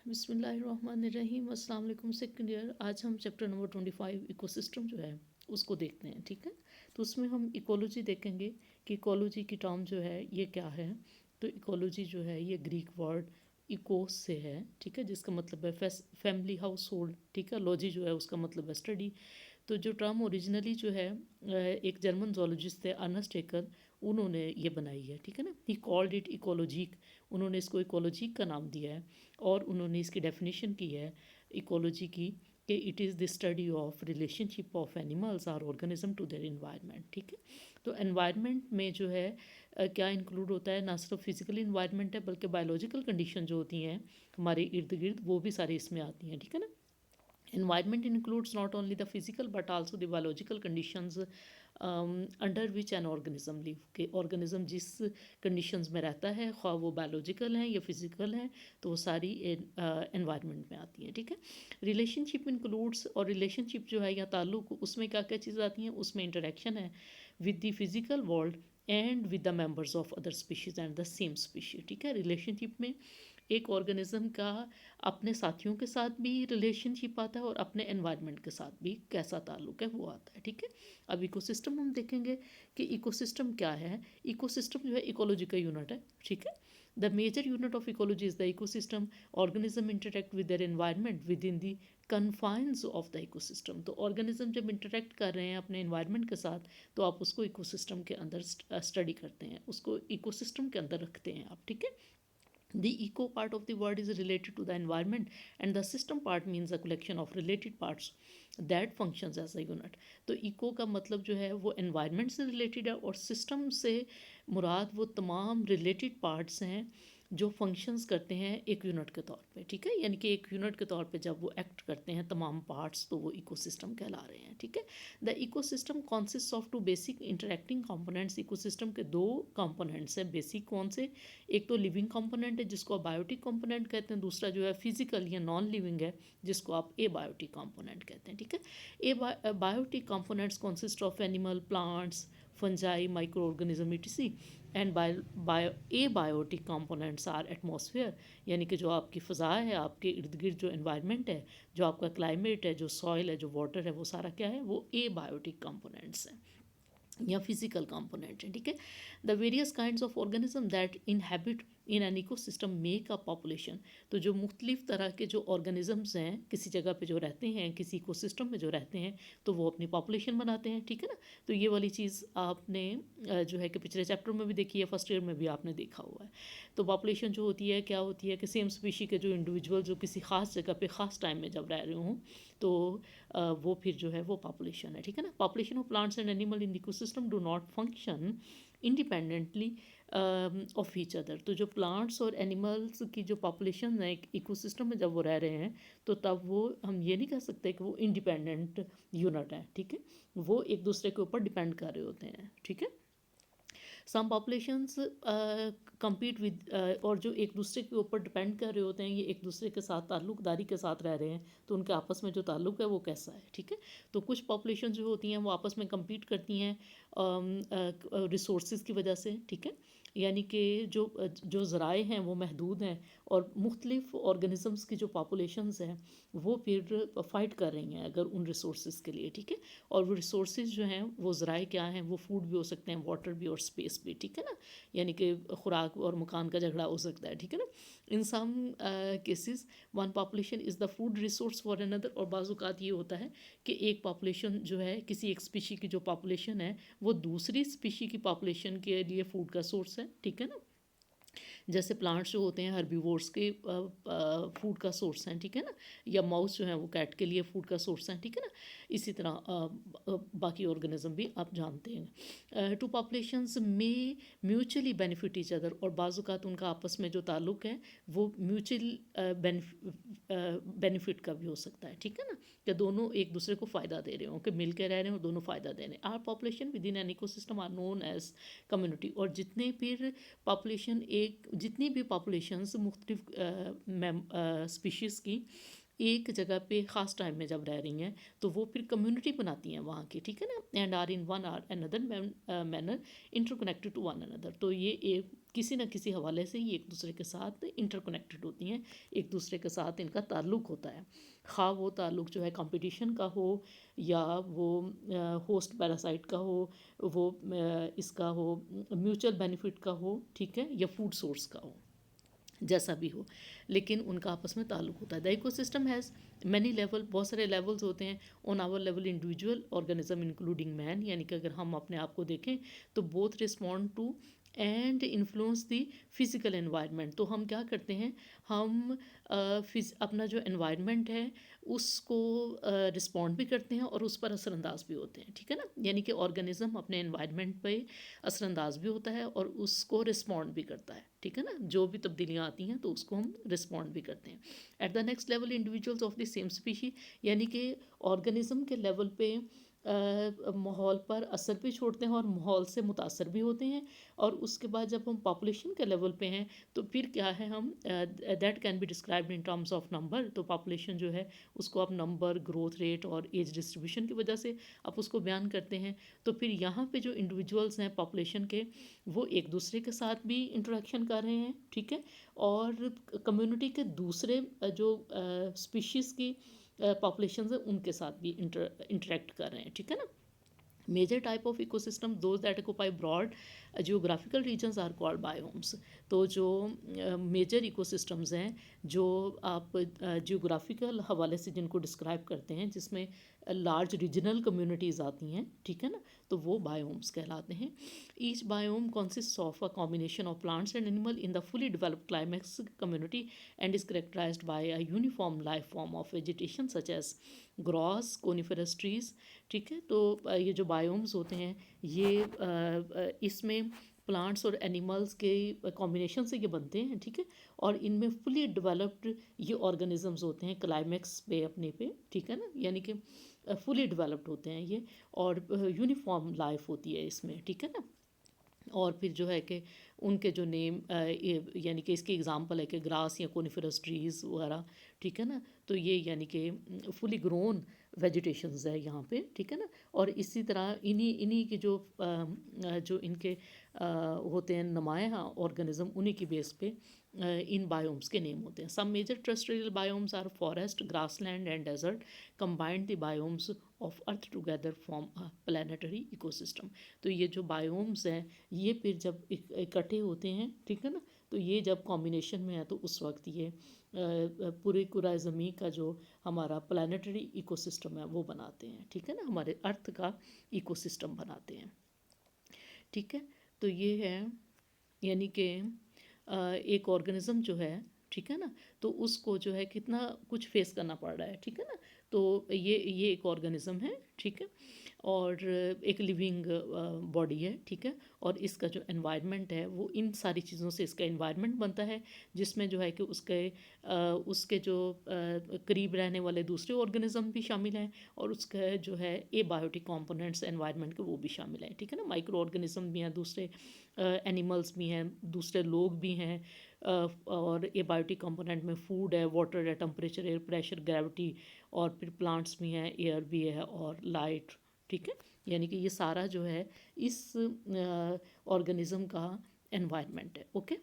बिस्मिल्लाहिर्रहमानिर्रहीम अस्सलाम वालेकुम सेकंड ईयर। आज हम चैप्टर नंबर 25 इकोसिस्टम जो है उसको देखते हैं। ठीक है, तो उसमें हम इकोलॉजी देखेंगे कि इकोलॉजी की टर्म जो है ये क्या है। तो इकोलॉजी जो है ये ग्रीक वर्ड इकोस से है, ठीक है, जिसका मतलब है फैमिली हाउस होल्ड। ठीक है, लॉजी जो है उसका मतलब है स्टडी। तो जो टर्म ओरिजिनली जो है एक जर्मन जोलॉजिस्ट थे अर्नेस्ट हेकर, उन्होंने ये बनाई है। ठीक है ना, ही कॉल्ड इट इकोलॉजिक, उन्होंने इसको इकोलॉजिक का नाम दिया है। और उन्होंने इसकी डेफिनेशन की है इकोलॉजी की कि it is the study of relationship of animals और ऑर्गेनिज्म टू देयर इन्वायरमेंट। ठीक है, तो एनवायरनमेंट में जो है क्या इंक्लूड होता है, ना सिर्फ फिजिकल इन्वायरमेंट है बल्कि बायोलॉजिकल कंडीशन जो होती हैं हमारे इर्द गिर्द वो भी सारी इसमें आती हैं। ठीक है ना, environment includes not only the physical but also the biological conditions under which an organism live, के ऑर्गेनिज्म जिस कंडीशंस में रहता है, ख्वा वो बायोलॉजिकल हैं या फिजिकल हैं, तो वो सारी एनवायरनमेंट में आती हैं। ठीक है, रिलेशनशिप इंक्लूड्स, और रिलेशनशिप जो है या ताल्लुक, उसमें क्या क्या चीज़ आती हैं, उसमें इंटरेक्शन है with the physical world and with the members of other species and the same species. ठीक है, रिलेशनशिप में एक ऑर्गेनिज्म का अपने साथियों के साथ भी रिलेशनशिप आता है और अपने एनवायरनमेंट के साथ भी कैसा ताल्लुक है वो आता है। ठीक है, अब इकोसिस्टम हम देखेंगे कि इकोसिस्टम क्या है। इकोसिस्टम जो है इकोलॉजी का यूनिट है। ठीक है, the major unit of ecology is the ecosystem. Organism interact with their environment within the confines of the ecosystem. तो ऑर्गेनिज्म जब इंटरेक्ट कर रहे हैं अपने एनवायरनमेंट के साथ, तो आप उसको इकोसिस्टम के अंदर स्टडी करते हैं, उसको इकोसिस्टम के अंदर रखते हैं आप। ठीक है, the eco part of the word is related to the environment and the system part means a collection of related parts that functions as a unit. तो eco का मतलब जो है वो environment से related है और system से मुराद वो तमाम related parts हैं जो फंक्शंस करते हैं एक यूनिट के तौर पे। ठीक है, यानी कि एक यूनिट के तौर पे जब वो एक्ट करते हैं तमाम पार्ट्स, तो वो इकोसिस्टम कहला रहे हैं। ठीक है, the ecosystem consist of two basic interacting components. Ecosystem के दो कंपोनेंट्स हैं बेसिक। कौन से? एक तो लिविंग कंपोनेंट है जिसको आप बायोटिक कंपोनेंट कहते हैं, दूसरा जो है फिजिकल या नॉन लिविंग है जिसको आप ए बायोटिक कंपोनेंट कहते हैं। ठीक है, a biotic components consist of animal, plants, fungi, microorganism etc and A biotic components are atmosphere, यानी कि जो आपकी फ़ज़ा है, आपके इर्द गिर्द जो एनवायरनमेंट है, जो आपका क्लाइमेट है, जो सॉइल है, जो वाटर है, वो सारा क्या है, वो ए बायोटिक कंपोनेंट्स हैं या फिजिकल कंपोनेंट है। ठीक है, the various kinds of organism that inhabit in an ecosystem make a population. तो जो मुख्तलिफ तरह के जो ऑर्गेनिजम्स हैं किसी जगह पे जो रहते हैं, किसी इकोसिस्टम में जो रहते हैं, तो वो अपनी पॉपुलेशन बनाते हैं। ठीक है ना, तो ये वाली चीज़ आपने जो है कि पिछले चैप्टर में भी देखी है, फर्स्ट ईयर में भी आपने देखा हुआ है। तो पॉपुलेशन जो होती है क्या होती है कि सेम स्पीशी के जो इंडिविजुअल जो किसी ख़ास जगह पे ख़ास टाइम में जब रह रहे हों, तो वो फिर जो है वो पॉपुलेशन है। ठीक है ना, population of plants and animal in ecosystem do not function independently of each other. तो जो प्लांट्स और एनिमल्स की जो पॉपुलेशन है एक इकोसिस्टम में जब वो रह रहे हैं, तो तब वो हम ये नहीं कह सकते कि वो इंडिपेंडेंट यूनिट है। ठीक है, वो एक दूसरे के ऊपर डिपेंड कर रहे होते हैं। ठीक है, सम पॉपुलेशंस compete विद, और जो एक दूसरे के ऊपर डिपेंड कर रहे होते हैं, ये एक दूसरे के साथ ताल्लुकदारी के साथ रह रहे हैं, तो उनके आपस में जो ताल्लुक है वो कैसा है। ठीक है, तो कुछ पॉपुलेशन जो होती हैं वो आपस में compete करती हैं रिसोर्स की वजह से। ठीक है, यानी कि जो ज़राए हैं वो महदूद हैं और मुख्तलिफ ऑर्गेनिज़म्स की जो पॉपुलेशंस हैं वो फिर फ़ाइट कर रही हैं अगर उन रिसोर्स के लिए। ठीक है, और वो रिसोर्स जो हैं वो ज़राए क्या हैं, वो फूड भी हो सकते हैं, वाटर भी और स्पेस भी। ठीक है ना, यानी कि खुराक और मकान का झगड़ा हो सकता है। ठीक है ना, in some cases one population is the food resource for another. और बाज़ात ये होता है कि एक पॉपुलेशन जो है किसी एक स्पीशी की जो पॉपुलेशन है वो दूसरी स्पीशी की पॉपुलेशन के लिए फूड का सोर्स है। ठीक है ना, जैसे प्लांट्स जो होते हैं हर्बीवोर्स के फूड का सोर्स हैं। ठीक है ना, या माउस जो है वो कैट के लिए फूड का सोर्स हैं। ठीक है ना, इसी तरह बाकी ऑर्गेनिज्म भी आप जानते हैं। टू पॉपुलेशंस में म्यूचुअली बेनिफिट ईच अदर, और बाज़ात उनका आपस में जो ताल्लुक है वो म्यूचुअल बेनिफिट का भी हो सकता है। ठीक है ना, कि दोनों एक दूसरे को फ़ायदा दे रहे हों, कि मिल के रह रहे हों, दोनों फ़ायदा दे रहे हैं। Are population within an ecosystem are known as community. और जितने फिर पॉपुलेशन एक जितनी भी पॉपुलेशंस मुख्तलिफ स्पीशीज़ की एक जगह पे ख़ास टाइम में जब रह रही हैं, तो वो फिर कम्युनिटी बनाती हैं वहाँ की। ठीक है ना, and are in one or another manner interconnected to one another. तो ये एक किसी न किसी हवाले से ये एक दूसरे के साथ इंटरकनेक्टेड होती हैं, एक दूसरे के साथ इनका ताल्लुक़ होता है। ख़्वाह वो ताल्लुक़ जो है कंपटीशन का हो या वो होस्ट पैरासाइट का हो, वो इसका हो म्यूचुअल बेनिफिट का हो, ठीक है, या फूड सोर्स का हो, जैसा भी हो, लेकिन उनका आपस में ताल्लुक़ होता है। The ecosystem has many level, बहुत सारे लेवल्स होते हैं। On our level individual organism including man, यानी कि अगर हम अपने आप को देखें तो both respond to and influence the physical environment. तो हम क्या करते हैं, हम अपना जो एनवायरनमेंट है उसको रिस्पॉन्ड भी करते हैं और उस पर असरअंदाज भी होते हैं, ठीक है ना। यानी कि ऑर्गेनिज्म अपने एनवायरनमेंट पे असरअंदाज भी होता है और उसको रिस्पॉन्ड भी करता है, ठीक है ना। जो भी तब्दीलियाँ आती हैं तो उसको हम रिस्पॉन्ड भी करते हैं। At the next level individuals of the same species, यानी कि ऑर्गेनिज्म के लेवल पे माहौल पर असर भी छोड़ते हैं और माहौल से मुतासर भी होते हैं। और उसके बाद जब हम पॉपुलेशन के लेवल पे हैं तो फिर क्या है, हम that can be described in terms of number. तो पॉपुलेशन जो है उसको आप नंबर, ग्रोथ रेट और एज डिस्ट्रीब्यूशन की वजह से आप उसको बयान करते हैं। तो फिर यहाँ पे जो इंडिविजुअल्स हैं पॉपुलेशन के, वो एक दूसरे के साथ भी इंटरेक्शन कर रहे हैं, ठीक है, और कम्युनिटी के दूसरे जो स्पीशीज़ की पॉपुलेशन है उनके साथ भी इंटरेक्ट कर रहे हैं, ठीक है ना। Major type of ecosystem those that occupy broad geographical regions are called biomes. तो जो मेजर इकोसिस्टम्स हैं जो आप जियोग्राफिकल हवाले से जिनको डिस्क्राइब करते हैं, जिसमें लार्ज रीजनल कम्युनिटीज़ आती हैं, ठीक है ना, तो वो बायोम्स कहलाते हैं। Each biome consists of a combination of plants and animal in the fully developed climax community and is characterized by a uniform life form of vegetation such as grass, coniferous trees, ठीक है। तो ये जो biomes होते हैं ये इसमें plants और एनिमल्स के कॉम्बिनेशन से ये बनते हैं, ठीक है, और इनमें फुली डेवलप्ड ये ऑर्गेनिजम्स होते हैं क्लाइमेक्स पे अपने पे, ठीक है ना, यानी कि फुली डेवलप्ड होते हैं ये, और यूनिफॉर्म लाइफ होती है इसमें, ठीक है ना। और फिर जो है कि उनके जो नेम यानी कि इसकी एग्जांपल है कि ग्रास या कोनिफरस ट्रीज़ वगैरह, ठीक है ना। तो ये यानी कि फुली ग्रोन वेजिटेशंस है यहाँ पे, ठीक है ना। और इसी तरह इन्हीं इन्हीं के जो इनके होते हैं नुमाया ऑर्गेनिज्म, उन्हीं की बेस पे इन बायोम्स के नेम होते हैं। Some major terrestrial biomes are forest, grassland and desert. Combined the biomes of earth together form a planetary ecosystem. तो ये जो बायोम्स हैं ये फिर जब इकट्ठे होते हैं, ठीक है ना, तो ये जब कॉम्बिनेशन में है तो उस वक्त ये पूरे कुराए ज़मीन का जो हमारा प्लानिटरी इकोसिस्टम है वो बनाते हैं, ठीक है ना, हमारे अर्थ का इकोसिस्टम बनाते हैं, ठीक है। तो ये है यानी कि एक ऑर्गेनिज्म जो है, ठीक है ना, तो उसको जो है कितना कुछ फेस करना पड़ रहा है, ठीक है ना। तो ये एक ऑर्गेनिज्म है, ठीक है, और एक लिविंग बॉडी है, ठीक है, और इसका जो एनवायरनमेंट है वो इन सारी चीज़ों से इसका एनवायरनमेंट बनता है, जिसमें जो है कि उसके जो करीब रहने वाले दूसरे ऑर्गेनिज्म भी शामिल हैं और उसका जो है एबायोटिक कंपोनेंट्स एनवायरनमेंट के वो भी शामिल हैं, ठीक है ना। माइक्रो ऑर्गेनिज्म भी हैं, दूसरे एनिमल्स भी हैं, दूसरे लोग भी हैं, और एबायोटिक कंपोनेंट में फूड है, वाटर है, टेम्परेचर, एयर प्रेशर, ग्रेविटी, और फिर प्लांट्स भी हैं, एयर भी है और लाइट, ठीक है। यानी कि ये सारा जो है इस ऑर्गेनिज्म का एनवायरनमेंट है, ओके।